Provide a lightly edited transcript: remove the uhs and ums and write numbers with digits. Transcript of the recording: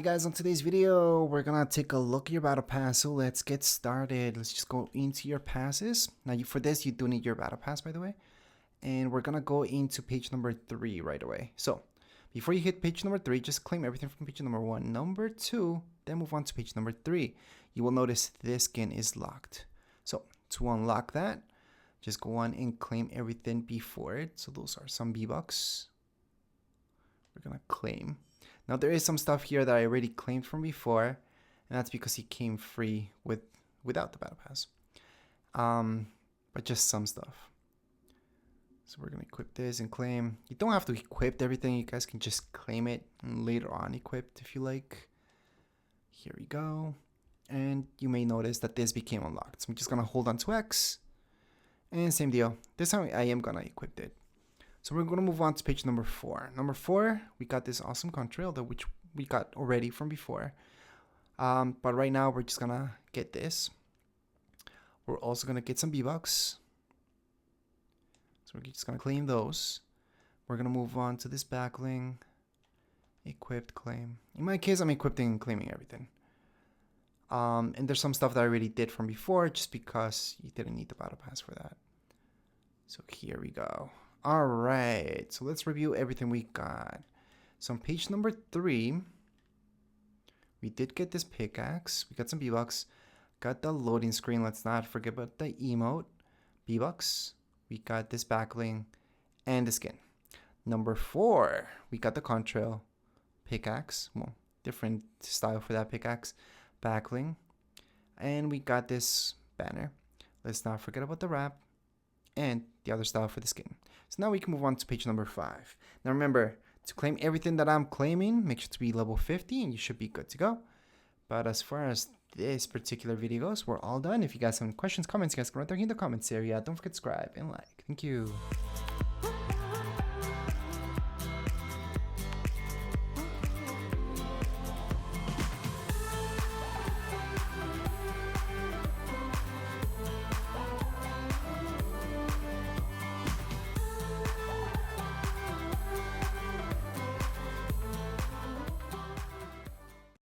Guys, on today's video, we're gonna take a look at your battle pass. So let's get started. Let's just go into your passes. Now, for this, you do need your battle pass, by the way. And we're gonna go into page number 3 right away. So before you hit page number 3, just claim everything from page number 1, number 2, then move on to page number 3. You will notice this skin is locked. So to unlock that, just go on and claim everything before it. So those are some V-Bucks. We're gonna claim. Now there is some stuff here that I already claimed from before, and that's because he came free without the battle pass. But just some stuff. So we're gonna equip this and claim. You don't have to equip everything. You guys can just claim it and later on equip if you like. Here we go. And you may notice that this became unlocked. So I'm just gonna hold on to X. And same deal. This time I am gonna equip it. So we're going to move on to page number 4. Number 4, we got this awesome contrail that which we got already from before. But right now we're just going to get this. We're also going to get some V-Bucks. So we're just going to claim those. We're going to move on to this backling. Equipped, claim. In my case, I'm equipping and claiming everything. And there's some stuff that I already did from before just because you didn't need the battle pass for that. So here we go. All right, so let's review everything we got. So on page number 3, we did get this pickaxe. We got some V-Bucks. Got the loading screen. Let's not forget about the emote. V-Bucks. We got this backling and the skin. Number 4, we got the contrail pickaxe. Well, different style for that pickaxe. Backling. And we got this banner. Let's not forget about the wrap and the other style for the skin. So now we can move on to page number 5. Now remember, to claim everything that I'm claiming, make sure to be level 50 and you should be good to go. But as far as this particular video goes, we're all done. If you guys have any questions, comments, you guys can write there in the comments area. Don't forget to subscribe and like. Thank you.